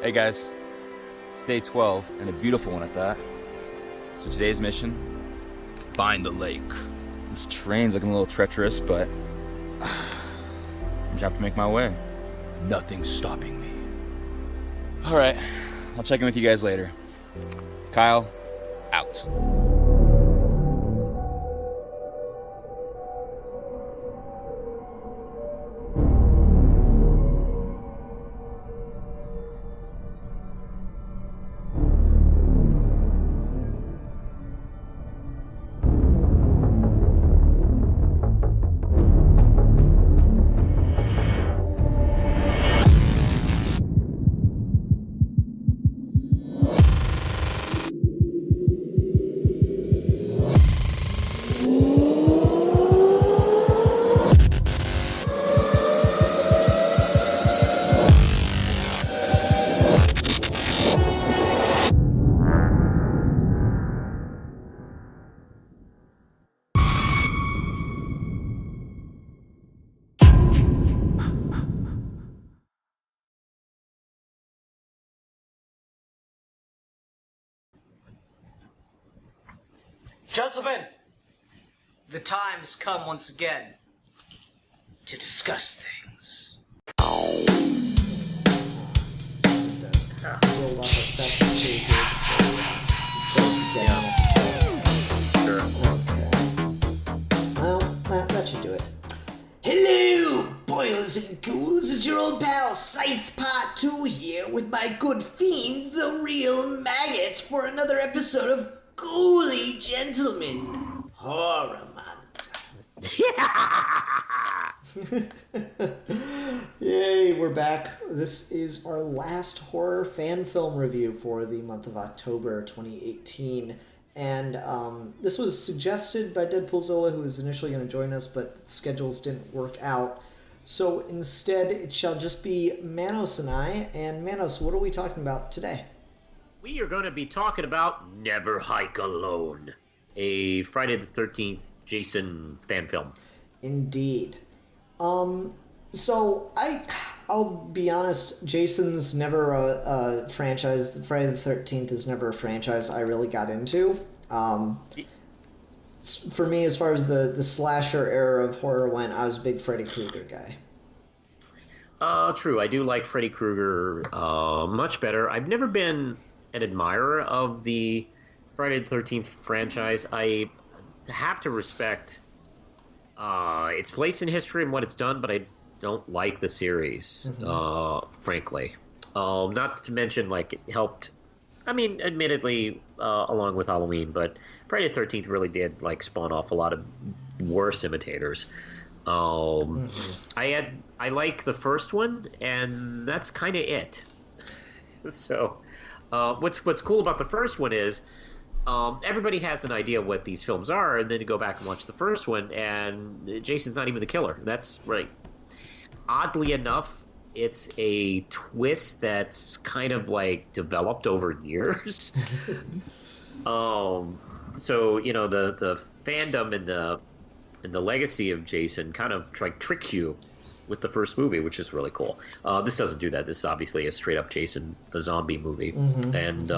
Hey guys, it's day 12, and a beautiful one at that. So today's mission, find the lake. This train's looking a little treacherous, but I just have to make my way. Nothing's stopping me. All right, I'll check in with you guys later. Kyle, out. Gentlemen, the time's come once again to discuss things. Well, that should do it. Hello, boils and ghouls. This is your old pal Scythe Part 2 here with my good fiend, the real maggot, for another episode of Ghouly Gentlemen Horror Month. Yay, we're back. This is our last horror fan film review for the month of October 2018. And this was suggested by Deadpool Zola, who was initially going to join us, but schedules didn't work out. So instead, it shall just be Manos and I. And Manos, what are we talking about today? We are going to be talking about Never Hike Alone, a Friday the 13th Jason fan film. Indeed. So I'll be honest, Jason's never a franchise. Friday the 13th is never a franchise I really got into. For me, as far as the slasher era of horror went, I was a big Freddy Krueger guy. True, I do like Freddy Krueger much better. I've never been an admirer of the Friday the 13th franchise. I have to respect its place in history and what it's done, but I don't like the series, frankly. Not to mention, like, it helped, I mean, admittedly, along with Halloween, but Friday the 13th really did, like, spawn off a lot of worse imitators. I like the first one, and that's kind of it. So what's cool about the first one is everybody has an idea what these films are, and then you go back and watch the first one, and Jason's not even the killer. That's right. Oddly enough, it's a twist that's kind of like developed over years. So you know the fandom and the legacy of Jason kind of tricks you with the first movie, which is really cool. This doesn't do that. This is obviously a straight up Jason the zombie movie, and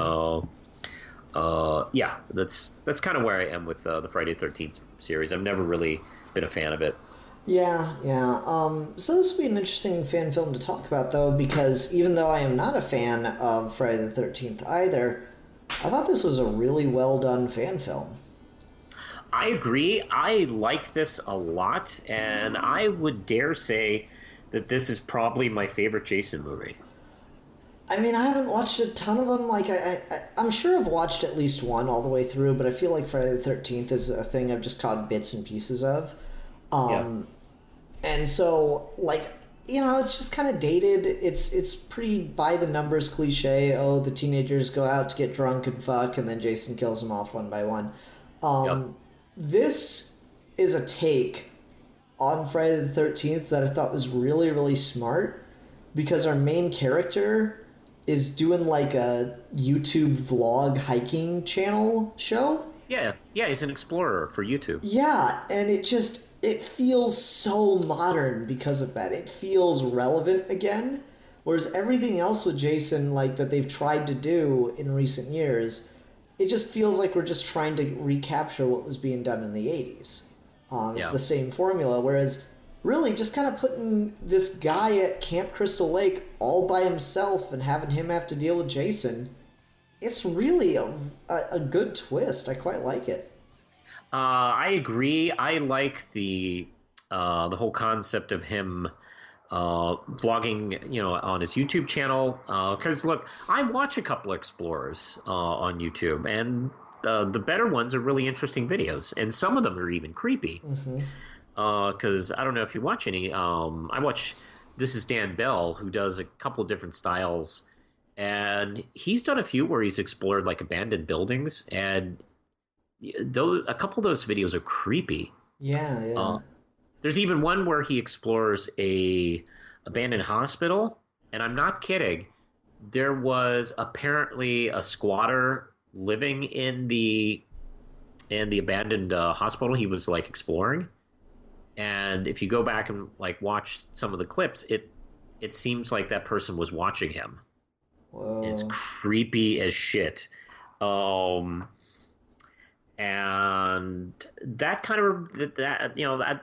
yeah, that's kind of where I am with the Friday the 13th series. I've never really been a fan of it. Yeah. So this will be an interesting fan film to talk about, though, because even though I am not a fan of Friday the 13th either, I thought this was a really well done fan film. I agree. I like this a lot, and I would dare say that this is probably my favorite Jason movie. I mean, I haven't watched a ton of them. Like, I'm sure I've watched at least one all the way through, but I feel like Friday the 13th is a thing I've just caught bits and pieces of. And so, like, you know, it's just kind of dated. It's pretty by-the-numbers cliche. Oh, the teenagers go out to get drunk and fuck, and then Jason kills them off one by one. This is a take on Friday the 13th that I thought was really, really smart, because our main character is doing like a YouTube vlog hiking channel show. Yeah, he's an explorer for YouTube. Yeah, and it feels so modern because of that. It feels relevant again, Whereas everything else with Jason, like that they've tried to do in recent years, it just feels like we're just trying to recapture what was being done in the 80s. It's the same formula, whereas really just kind of putting this guy at Camp Crystal Lake all by himself and having him have to deal with Jason, it's really a good twist. I quite like it. I agree. I like the whole concept of him vlogging, on his YouTube channel. Because look, I watch a couple of explorers on YouTube, and the better ones are really interesting videos, and some of them are even creepy. Because I don't know if you watch any. I watch. This is Dan Bell, who does a couple of different styles, and he's done a few where he's explored like abandoned buildings, and a couple of those videos are creepy. Yeah. There's even one where he explores a abandoned hospital, and I'm not kidding. There was apparently a squatter living in the abandoned hospital he was like exploring. And if you go back and like watch some of the clips, it seems like that person was watching him. Whoa. It's creepy as shit. And that kind of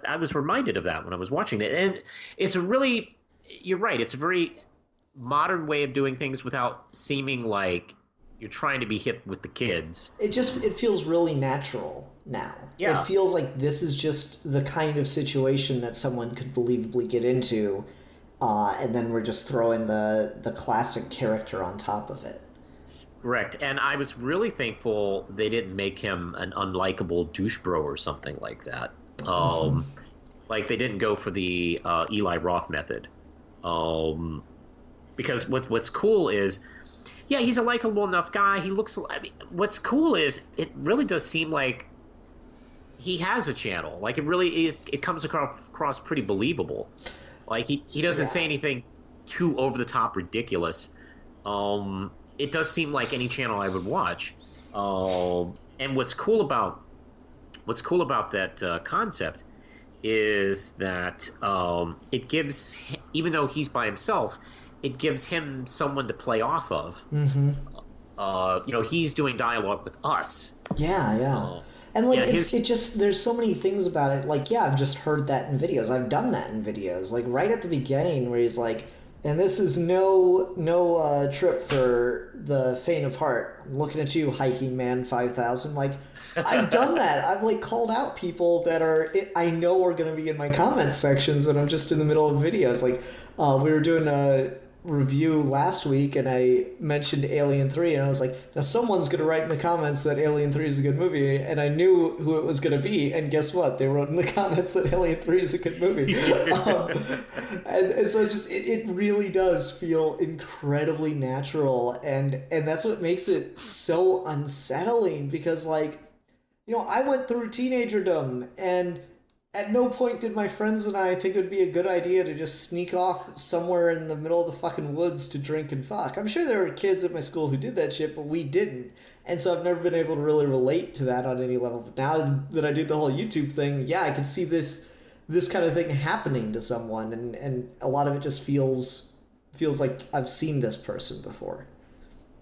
I was reminded of that when I was watching it, and it's a really, you're right, it's a very modern way of doing things without seeming like you're trying to be hip with the kids. It feels really natural now. Yeah. It feels like this is just the kind of situation that someone could believably get into, and then we're just throwing the classic character on top of it. Correct. And I was really thankful they didn't make him an unlikable douche bro or something like that. Like they didn't go for the Eli Roth method. Because what's cool is, yeah, he's a likable enough guy. He looks. I mean, what's cool is it really does seem like he has a channel. Like it really is. It comes across pretty believable. Like he doesn't say anything too over the top ridiculous. It does seem like any channel I would watch. And what's cool about that concept is that it gives, even though he's by himself, it gives him someone to play off of. He's doing dialogue with us. Yeah. And like it just, there's so many things about it. Like, yeah, I've just heard that in videos. I've done that in videos. Like right at the beginning, where he's like, and this is no trip for the faint of heart. I'm looking at you, Hiking Man 5000. Like, I've done that. I've like called out people that I know are going to be in my comment sections, and I'm just in the middle of videos. Like, we were doing a review last week, and I mentioned Alien 3, and I was like, now someone's going to write in the comments that Alien 3 is a good movie, and I knew who it was going to be, and guess what? They wrote in the comments that Alien 3 is a good movie. And so it really does feel incredibly natural, and that's what makes it so unsettling, because like, I went through teenagerdom, and at no point did my friends and I think it would be a good idea to just sneak off somewhere in the middle of the fucking woods to drink and fuck. I'm sure there were kids at my school who did that shit, but we didn't. And so I've never been able to really relate to that on any level. But now that I do the whole YouTube thing, yeah, I can see this kind of thing happening to someone, and a lot of it just feels like I've seen this person before.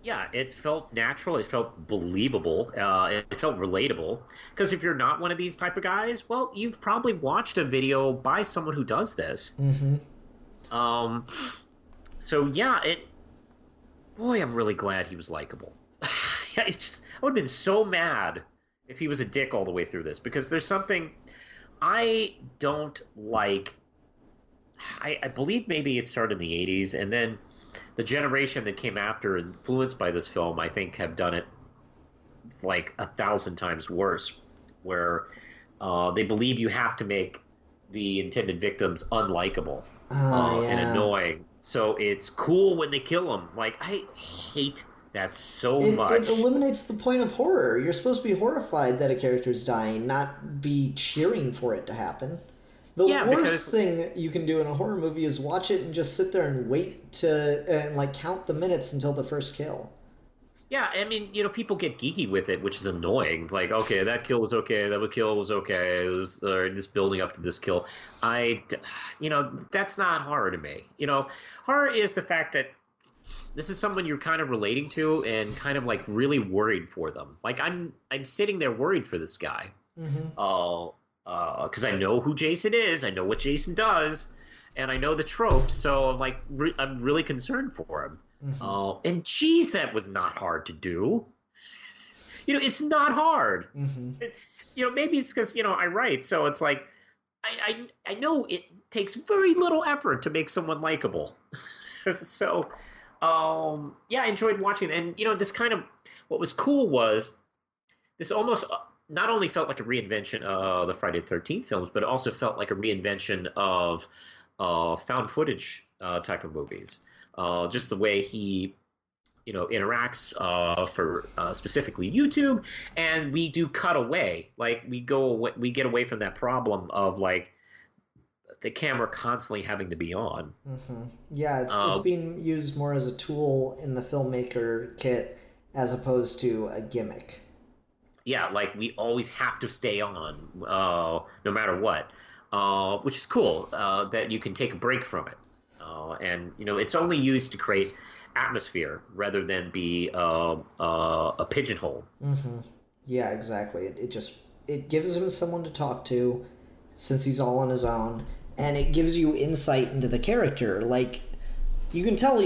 Yeah, it felt natural. It felt believable. It felt relatable. Because if you're not one of these type of guys, well, you've probably watched a video by someone who does this. So yeah, boy, I'm really glad he was likable. I would have been so mad if he was a dick all the way through this, because there's something I don't like. I believe maybe it started in the 80s, and then the generation that came after, influenced by this film, I think have done it like 1,000 times worse, where they believe you have to make the intended victims unlikable and annoying. So it's cool when they kill them. Like, I hate that so much. It eliminates the point of horror. You're supposed to be horrified that a character's dying, not be cheering for it to happen. The worst thing you can do in a horror movie is watch it and just sit there and wait and like count the minutes until the first kill. Yeah, I mean, people get geeky with it, which is annoying. It's like, okay, that kill was okay, that kill was okay, this building up to this kill. That's not horror to me. Horror is the fact that this is someone you're kind of relating to and kind of like really worried for them. Like I'm sitting there worried for this guy. Because I know who Jason is, I know what Jason does, and I know the tropes, so I'm like, I'm really concerned for him. And geez, that was not hard to do. It's not hard. Maybe it's because I write, so it's like I know it takes very little effort to make someone likable. So yeah, I enjoyed watching it. And this kind of what was cool was this almost not only felt like a reinvention of the Friday the 13th films, but it also felt like a reinvention of found footage type of movies. Just the way he, interacts for specifically YouTube, and we do cut away. Like we get away from that problem of like the camera constantly having to be on. Yeah, it's being used more as a tool in the filmmaker kit as opposed to a gimmick. Yeah, like we always have to stay on, no matter what, which is cool that you can take a break from it. And it's only used to create atmosphere rather than be a pigeonhole. Yeah, exactly. It gives him someone to talk to, since he's all on his own, and it gives you insight into the character. Like, you can tell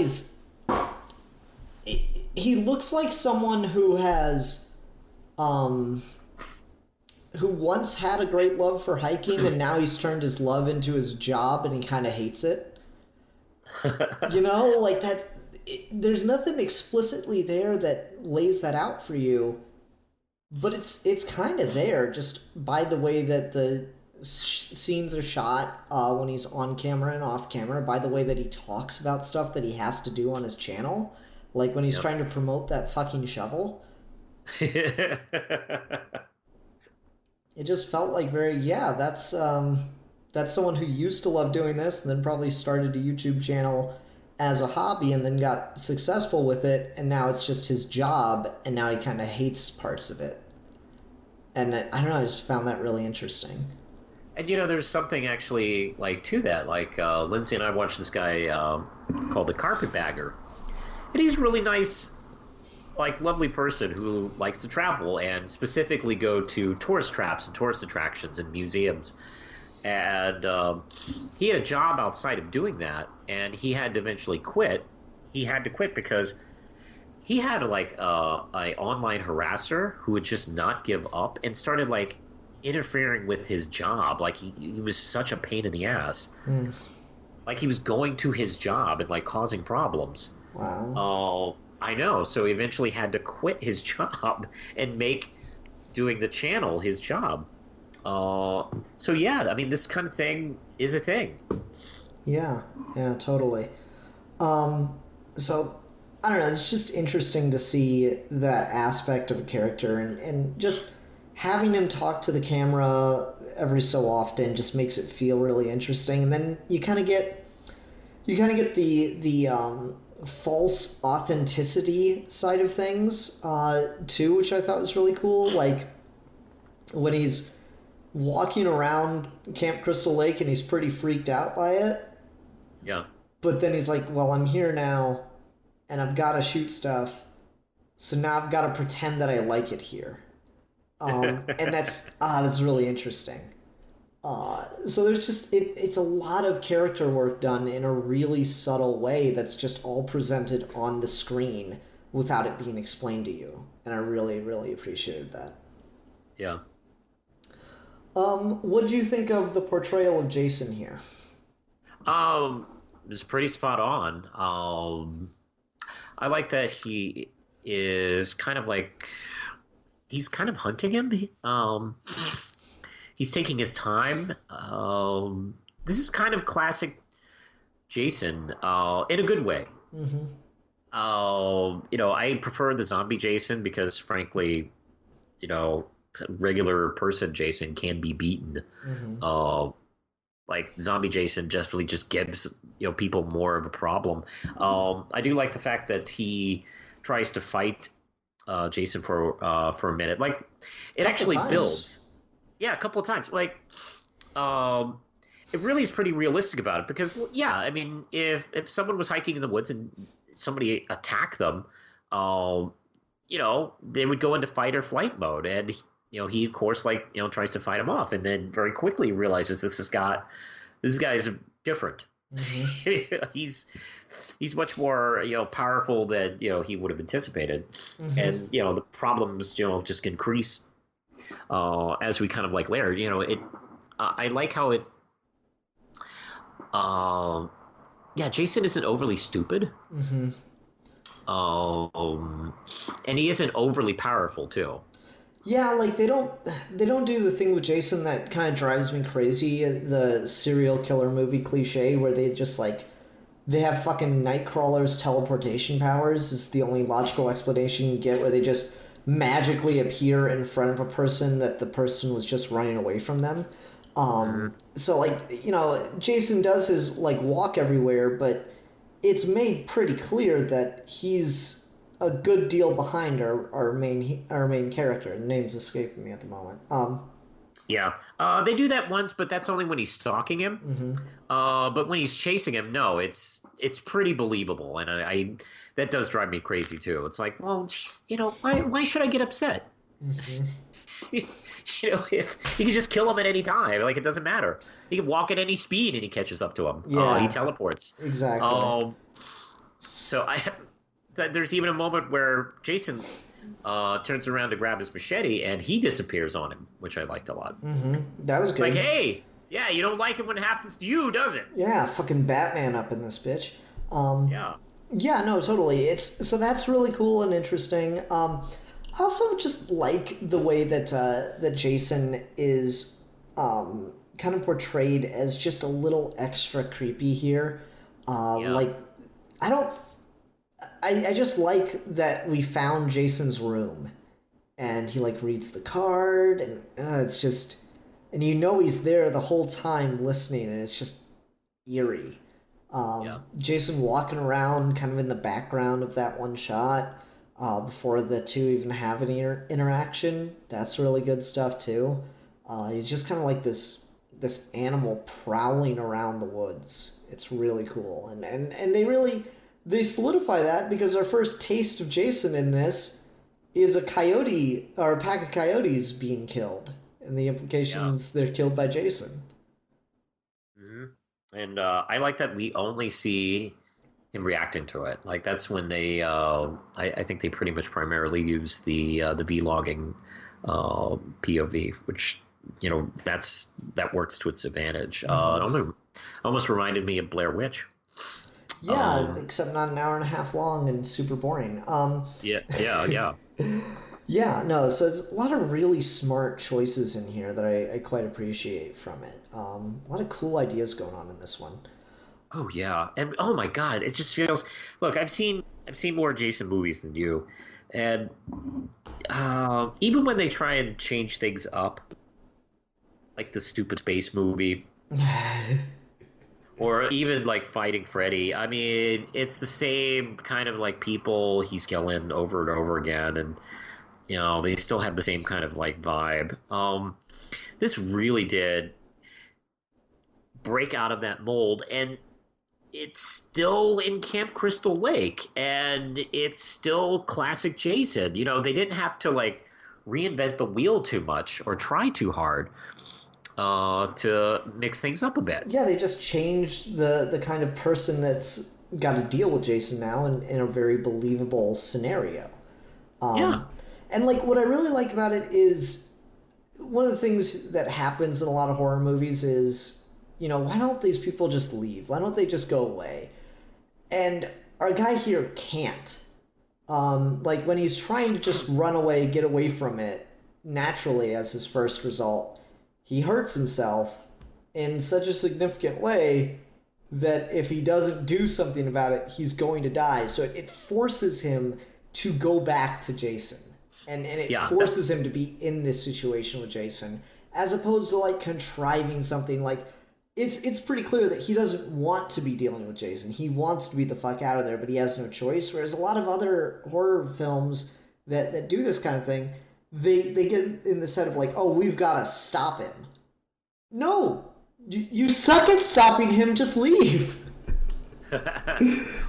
he looks like someone who has who once had a great love for hiking, and now he's turned his love into his job, and he kind of hates it. Like that. There's nothing explicitly there that lays that out for you, but it's kind of there just by the way that the scenes are shot when he's on camera and off camera, by the way that he talks about stuff that he has to do on his channel, like when he's trying to promote that fucking shovel. It just felt like that's someone who used to love doing this and then probably started a YouTube channel as a hobby and then got successful with it, and now it's just his job, and now he kind of hates parts of it. And I don't know, I just found that really interesting. And there's something actually like to that. Like Lindsay and I watched this guy called the Carpetbagger, and he's a really nice, like lovely person who likes to travel and specifically go to tourist traps and tourist attractions and museums. And he had a job outside of doing that, and he had to eventually quit. He had to quit because he had like a online harasser who would just not give up and started like interfering with his job. Like he was such a pain in the ass. Like he was going to his job and like causing problems. Wow. I know. So he eventually had to quit his job and make doing the channel his job. So yeah, I mean, this kind of thing is a thing. Yeah, totally. So I don't know, it's just interesting to see that aspect of a character, and just having him talk to the camera every so often just makes it feel really interesting. And then you kind of get the false authenticity side of things too, which I thought was really cool. Like when he's walking around Camp Crystal Lake and he's pretty freaked out by it. Yeah. But then he's like, well, I'm here now and I've got to shoot stuff. So now I've got to pretend that I like it here. And that's really interesting. So there's just, it's a lot of character work done in a really subtle way that's just all presented on the screen without it being explained to you. And I really, really appreciated that. Yeah. What do you think of the portrayal of Jason here? It's pretty spot on. I like that he is kind of like, he's kind of hunting him. He's taking his time. This is kind of classic Jason, in a good way. Mm-hmm. I prefer the zombie Jason because, frankly, regular person Jason can be beaten. Mm-hmm. Like zombie Jason just gives people more of a problem. I do like the fact that he tries to fight Jason for a minute. Like it Couple actually times. builds. Yeah, a couple of times. Like it really is pretty realistic about it because yeah, I mean if someone was hiking in the woods and somebody attacked them, they would go into fight or flight mode, and he of course tries to fight him off, and then very quickly realizes this guy's different. Mm-hmm. He's much more powerful than he would have anticipated, Mm-hmm. and the problems just increase as we kind of layer. I like how it. Yeah, Jason isn't overly stupid. Mm-hmm. And he isn't overly powerful too. Yeah, like they don't do the thing with Jason that kind of drives me crazy, the serial killer movie cliche where they just they have fucking Nightcrawler's teleportation powers is the only logical explanation you get, where they just magically appear in front of a person that the person was just running away from them. So Jason does his walk everywhere, but it's made pretty clear that he's a good deal behind our main character. The name's escaping me at the moment. Yeah, they do that once, but that's only when he's stalking him. Mm-hmm. But when he's chasing him, no, it's pretty believable, and I that does drive me crazy too. It's like, well, geez, why should I get upset? Mm-hmm. If you can just kill him at any time, it doesn't matter. He can walk at any speed, and he catches up to him. Yeah, he teleports. Exactly. So there's even a moment where Jason turns around to grab his machete, and he disappears on him, which I liked a lot. Mm-hmm. That was It's good. like, hey, yeah, you don't like it when it happens to you, does it? Yeah, fucking Batman up in this bitch. Yeah. Yeah, no, totally. So that's really cool and interesting. I also just like the way that Jason is kind of portrayed as just a little extra creepy here. Yeah. I just like that we found Jason's room, and he reads the card, and it's just, and he's there the whole time listening, and it's just eerie. Jason walking around kind of in the background of that one shot before the two even have any interaction. That's really good stuff too. He's just kind of like this animal prowling around the woods. It's really cool, and they solidify that because our first taste of Jason in this is a coyote or a pack of coyotes being killed, and the implications they're killed by Jason. Mm-hmm. And I like that we only see him reacting to it. That's when they, I think they pretty much primarily use the V-logging POV, which that works to its advantage. Mm-hmm. It almost reminded me of Blair Witch. Yeah, except not an hour and a half long and super boring. Yeah. Yeah, no, so it's a lot of really smart choices in here that I quite appreciate from it. A lot of cool ideas going on in this one. Oh yeah, and oh my God, it just feels. Look, I've seen more Jason movies than you, and even when they try and change things up, like the stupid space movie, or even Fighting Freddy, I mean, it's the same kind of people he's killing over and over again, and they still have the same kind of vibe. This really did break out of that mold, and it's still in Camp Crystal Lake, and it's still classic Jason. They didn't have to reinvent the wheel too much or try too hard to mix things up a bit. Yeah, they just changed the kind of person that's got to deal with Jason now in a very believable scenario. Yeah. And what I really like about it is one of the things that happens in a lot of horror movies is, why don't these people just leave? Why don't they just go away? And our guy here can't. When he's trying to just run away, get away from it, naturally as his first result, he hurts himself in such a significant way that if he doesn't do something about it, he's going to die. So it forces him to go back to Jason. And it forces him to be in this situation with Jason, as opposed to contriving something. It's pretty clear that he doesn't want to be dealing with Jason. He wants to be the fuck out of there, but he has no choice. Whereas a lot of other horror films, that do this kind of thing, they get in the set of like, oh, we've got to stop him. No, you suck at stopping him. Just leave.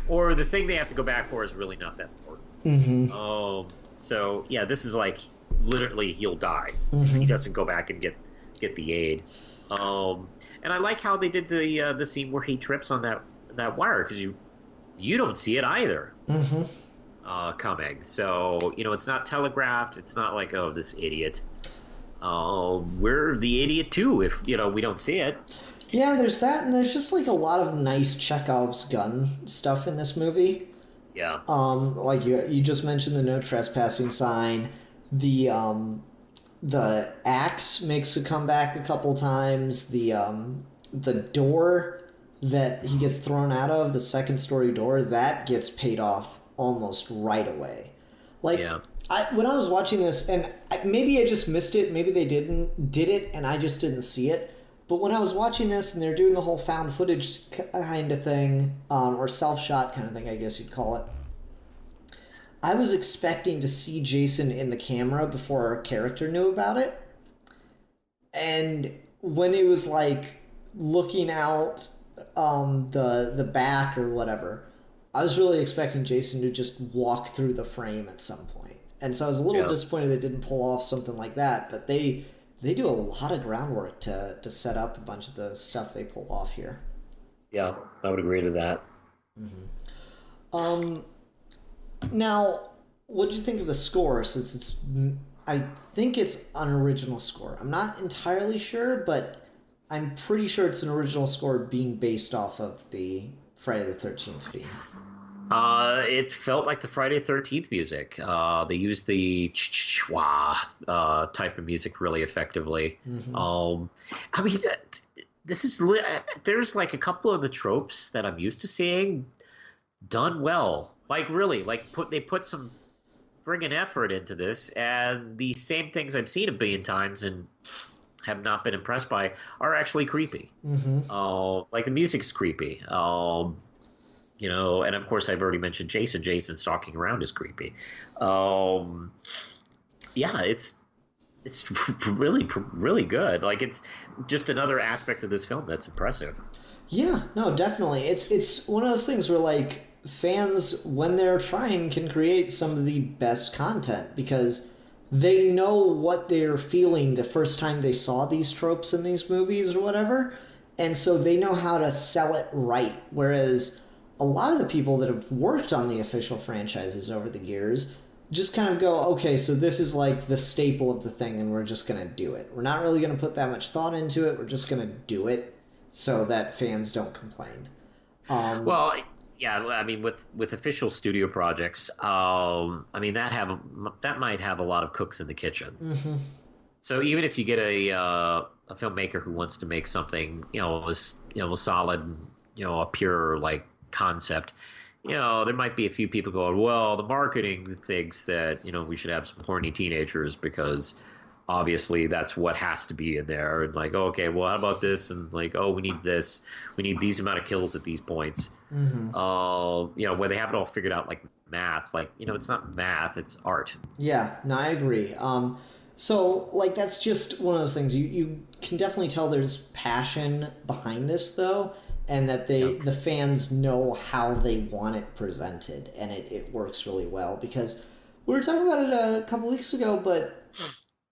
Or the thing they have to go back for is really not that important. Mm-hmm. So yeah, this is like literally he'll die. Mm-hmm. He doesn't go back and get the aid. And I like how they did the scene where he trips on that wire, because you don't see it either. Mm-hmm. Coming. So it's not telegraphed. It's not like, oh, this idiot. We're the idiot too if we don't see it. Yeah, there's that, and there's just like a lot of nice Chekhov's gun stuff in this movie. Yeah. Like you just mentioned the no trespassing sign. The axe makes a comeback a couple times. The door that he gets thrown out of, the second story door, that gets paid off almost right away. Like, yeah. When I was watching this, and maybe I just missed it, maybe they did it, and I just didn't see it. But when I was watching this and they're doing the whole found footage kind of thing, or self-shot kind of thing, I guess you'd call it, I was expecting to see Jason in the camera before our character knew about it. And when it was like looking out the back or whatever, I was really expecting Jason to just walk through the frame at some point. And so I was a little disappointed they didn't pull off something like that, but they do a lot of groundwork to set up a bunch of the stuff they pull off here. Yeah, I would agree to that. Mm-hmm. Now, what did you think of the score? Since I think it's an original score. I'm not entirely sure, but I'm pretty sure it's an original score being based off of the Friday the 13th theme. It felt like the Friday the 13th music. They used the type of music really effectively. Mm-hmm. I mean, this is there's like a couple of the tropes that I'm used to seeing done well. Like really, like they put some friggin' effort into this, and the same things I've seen a billion times and have not been impressed by are actually creepy. Mm-hmm. Like the music's creepy. And of course I've already mentioned Jason. Jason stalking around is creepy. Yeah, it's really, really good. Like it's just another aspect of this film that's impressive. Yeah, no, definitely. It's one of those things where like fans, when they're trying, can create some of the best content because they know what they're feeling the first time they saw these tropes in these movies or whatever, and so they know how to sell it right. Whereas a lot of the people that have worked on the official franchises over the years just kind of go, okay, so this is like the staple of the thing and we're just going to do it. We're not really going to put that much thought into it. We're just going to do it so that fans don't complain. Well, yeah, I mean, with official studio projects, I mean that might have a lot of cooks in the kitchen. Mm-hmm. So even if you get a filmmaker who wants to make something, solid, a pure like concept, there might be a few people going, well, the marketing thinks that we should have some horny teenagers because obviously that's what has to be in there, and like, okay, well, how about this, and like, oh, we need this, we need these amount of kills at these points. Mm-hmm. Where they have it all figured out like math, like it's not math, it's art. Yeah, no, I agree. So like that's just one of those things you can definitely tell there's passion behind this though, and that the fans know how they want it presented, and it works really well because we were talking about it a couple weeks ago, but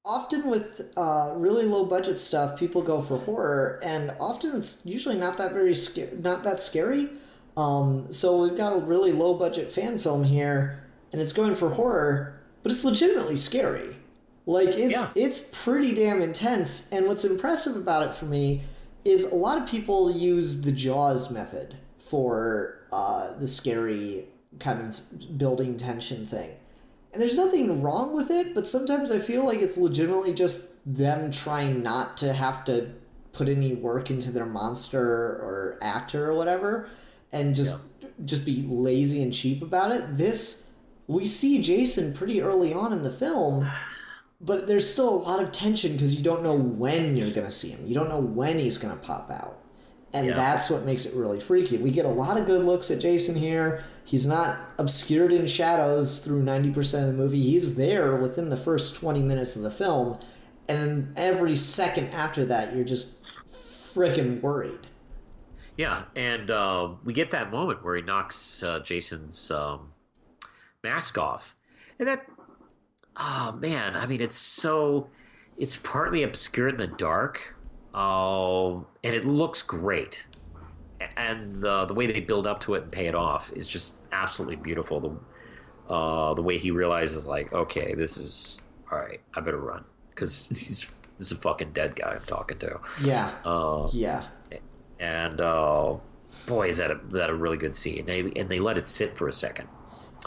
often with really low budget stuff, people go for horror, and often it's usually not that scary. So we've got a really low budget fan film here, and it's going for horror, but it's legitimately scary. Like it's pretty damn intense, and what's impressive about it for me is a lot of people use the Jaws method for the scary kind of building tension thing. And there's nothing wrong with it, but sometimes I feel like it's legitimately just them trying not to have to put any work into their monster or actor or whatever, and just be lazy and cheap about it. We see Jason pretty early on in the film, but there's still a lot of tension because you don't know when you're going to see him. You don't know when he's going to pop out. And that's what makes it really freaky. We get a lot of good looks at Jason here. He's not obscured in shadows through 90% of the movie. He's there within the first 20 minutes of the film, and every second after that, you're just freaking worried. Yeah, and we get that moment where he knocks Jason's mask off. And that, oh man, I mean, it's partly obscured in the dark, and it looks great. And the way they build up to it and pay it off is just absolutely beautiful. The way he realizes, like, okay, this is, all right, I better run, because this is a fucking dead guy I'm talking to. Yeah. Yeah. And boy, is that a really good scene. And they let it sit for a second.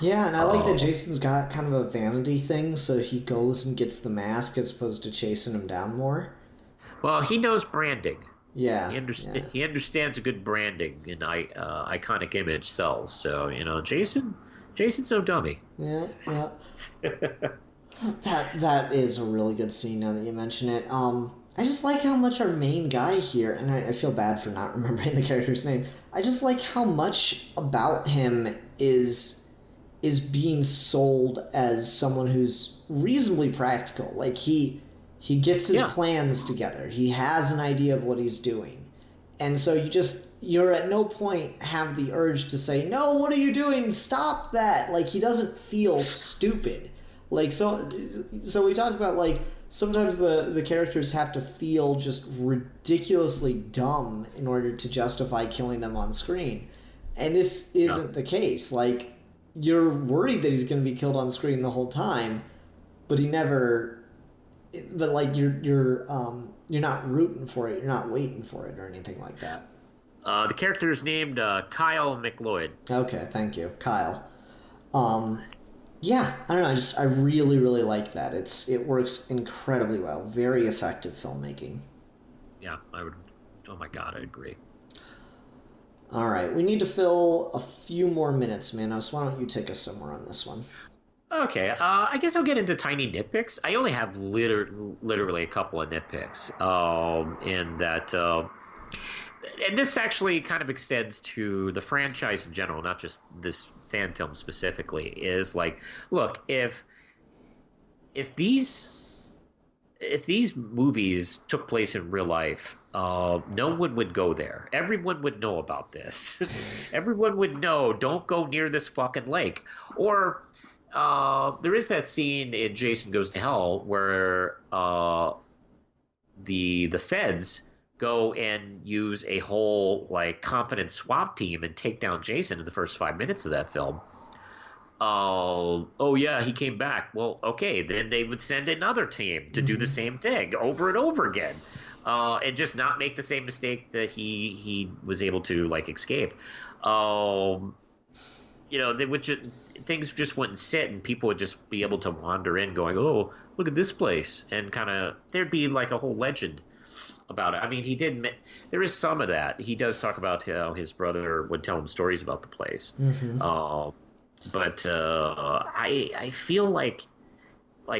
Yeah, and I like that Jason's got kind of a vanity thing, so he goes and gets the mask as opposed to chasing him down more. Well, he knows branding. Yeah. He understands a good branding and iconic image sells. So, Jason's no dummy. Yeah. That is a really good scene now that you mention it. I just like how much our main guy here, and I feel bad for not remembering the character's name. I just like how much about him is being sold as someone who's reasonably practical. Like he gets his plans together. He has an idea of what he's doing. And so you're at no point have the urge to say, "No, what are you doing? Stop that." Like, he doesn't feel stupid. Like, so we talk about, like, sometimes the characters have to feel just ridiculously dumb in order to justify killing them on screen. And this isn't the case. Like, you're worried that he's going to be killed on screen the whole time, but he never. But like you're not rooting for it. You're not waiting for it or anything like that. The character is named Kyle McLeod. Okay, thank you, Kyle. Yeah, I don't know. I really really like that. It works incredibly well. Very effective filmmaking. Yeah, I would. Oh my god, I agree. All right, we need to fill a few more minutes, Manos. Why don't you take us somewhere on this one? Okay, I guess I'll get into tiny nitpicks. I only have literally a couple of nitpicks. In that, and this actually kind of extends to the franchise in general, not just this fan film specifically. Is like, look, if these movies took place in real life, no one would go there. Everyone would know about this. Everyone would know, don't go near this fucking lake. Or there is that scene in Jason Goes to Hell where the feds go and use a whole like confident SWAT team and take down Jason in the first 5 minutes of that film. Oh yeah, he came back. Well, okay, then they would send another team to do the same thing over and over again, and just not make the same mistake that he was able to like escape. They would things just wouldn't sit, and people would just be able to wander in, going, "Oh, look at this place," and kind of there'd be like a whole legend about it. I mean, there is some of that. He does talk about how his brother would tell him stories about the place. But I feel like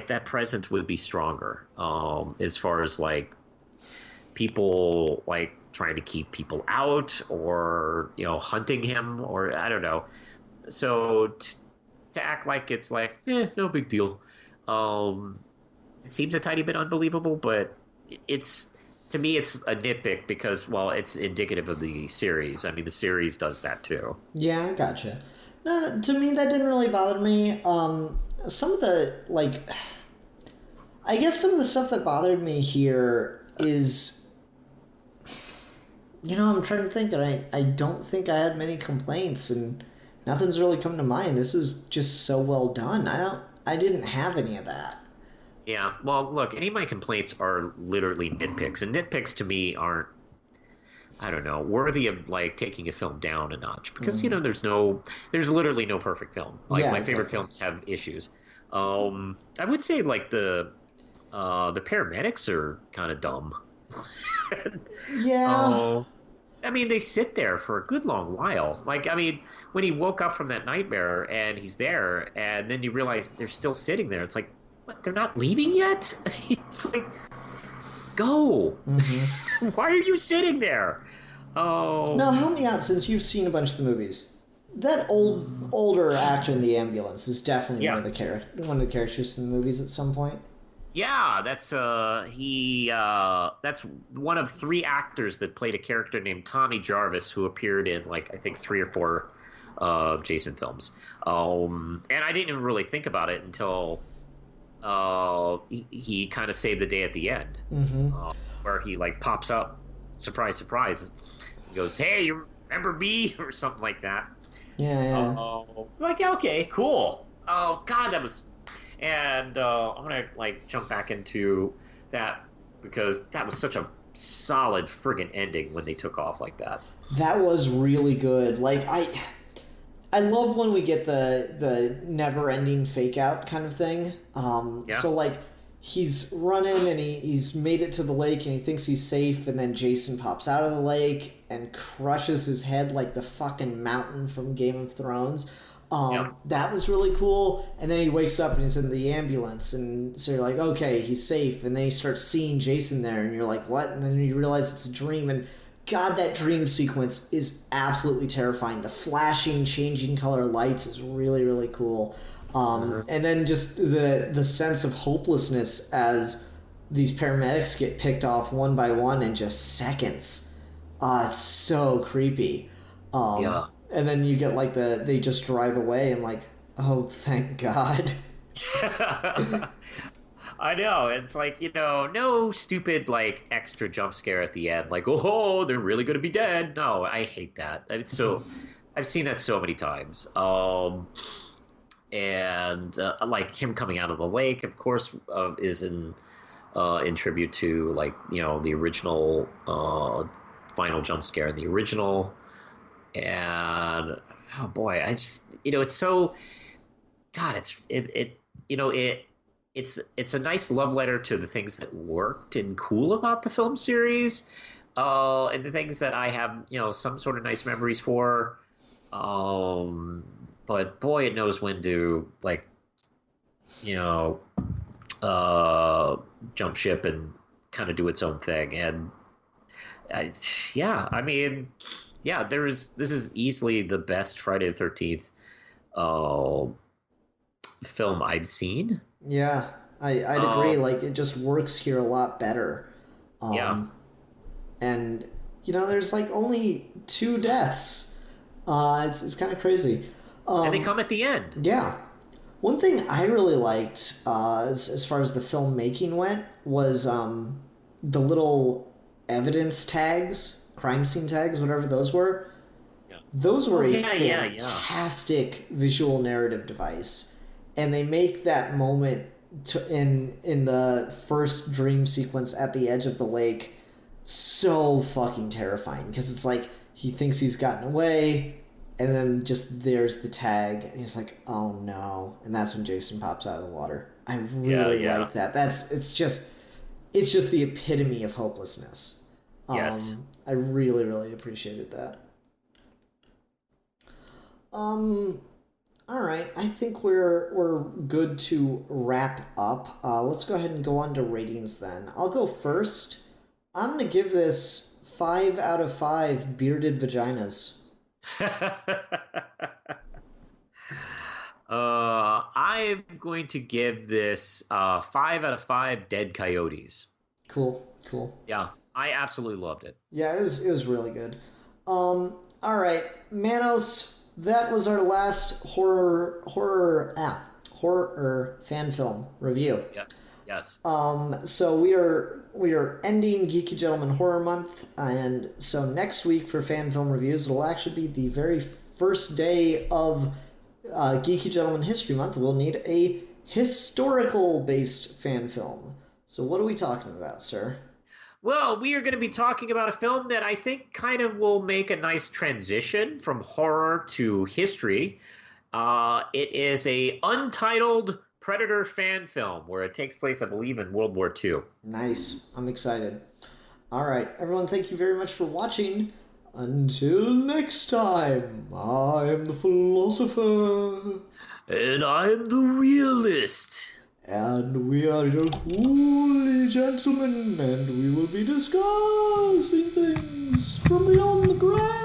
that presence would be stronger as far as like people like trying to keep people out or hunting him, or I don't know. So to act like it's like no big deal, it seems a tiny bit unbelievable, but to me it's a nitpick because it's indicative of the series. I mean, the series does that too. Yeah, I gotcha. To me, that didn't really bother me. Some of the, I guess some of the stuff that bothered me here is, I'm trying to think, and I don't think I had many complaints, and nothing's really come to mind. This is just so well done. I didn't have any of that. Yeah, well, look, any of my complaints are literally nitpicks, and nitpicks to me aren't, I don't know, worthy of like taking a film down a notch, because there's literally no perfect film. Like my favorite films have issues. I would say like the paramedics are kind of dumb. Yeah. I mean, they sit there for a good long while. Like, I mean, when he woke up from that nightmare and he's there, and then you realize they're still sitting there. It's like, what? They're not leaving yet? It's like, go. Why are you sitting there? Oh. Now, help me out, since you've seen a bunch of the movies. That older actor in the ambulance is definitely Yeah. one of the characters in the movies at some point. Yeah, that's that's one of 3 actors that played a character named Tommy Jarvis, who appeared in like I think 3 or 4 Jason films. And I didn't even really think about it until he kind of saved the day at the end, where he like pops up, surprise, surprise. He goes, "Hey, you remember me?" or something like that. Yeah. Like, okay, cool. Oh God, that was. And I'm gonna like jump back into that because that was such a solid friggin' ending when they took off like that. That was really good. Like I love when we get the never-ending fake-out kind of thing. Yeah. So like he's running and he's made it to the lake and he thinks he's safe, and then Jason pops out of the lake and crushes his head like the fucking mountain from Game of Thrones. That was really cool. And then he wakes up and he's in the ambulance, and so you're like, okay, he's safe. And then you start seeing Jason there, and you're like, what? And then you realize it's a dream. And God, that dream sequence is absolutely terrifying. The flashing, changing color lights is really, really cool. And then just the sense of hopelessness as these paramedics get picked off one by one in just seconds. It's so creepy. Yeah. And then you get like they just drive away. I'm like, oh, thank God. I know. It's like, no stupid like extra jump scare at the end. Like, oh, they're really going to be dead. No, I hate that. It's so I've seen that so many times. And like him coming out of the lake, of course, is in tribute to like the original final jump scare in the original. And oh boy, I just it's so God, it's a nice love letter to the things that worked and cool about the film series, and the things that I have some sort of nice memories for. But boy, it knows when to like jump ship and kind of do its own thing. And this is easily the best Friday the 13th film I've seen. Yeah, I'd agree. Like, it just works here a lot better. And, there's like only 2 deaths. It's kind of crazy. And they come at the end. Yeah. One thing I really liked as far as the filmmaking went was the little evidence tags, crime scene tags, whatever those were. Yeah. Those were a fantastic visual narrative device. And they make that moment in the first dream sequence at the edge of the lake so fucking terrifying, because it's like he thinks he's gotten away, and then just there's the tag, and he's like, oh no, and that's when Jason pops out of the water. I really like that. It's just the epitome of hopelessness. Yes. I really, really appreciated that. All right, I think we're good to wrap up. Let's go ahead and go on to ratings then. I'll go first. I'm going to give this 5 out of 5 bearded vaginas. I'm going to give this 5 out of 5 dead coyotes. Cool. Yeah, I absolutely loved it. Yeah, it was really good. All right, Manos, that was our last horror fan film review. Yeah. Yes. So we are ending Geeky Gentleman Horror Month, and so next week for fan film reviews, it'll actually be the very first day of Geeky Gentleman History Month. We'll need a historical-based fan film. So what are we talking about, sir? Well, we are going to be talking about a film that I think kind of will make a nice transition from horror to history. It is a untitled Predator fan film where it takes place, I believe, in World War II. Nice. I'm excited. All right, everyone, thank you very much for watching. Until next time, I am the philosopher. And I'm the realist. And we are your holy gentlemen, and we will be discussing things from beyond the grave.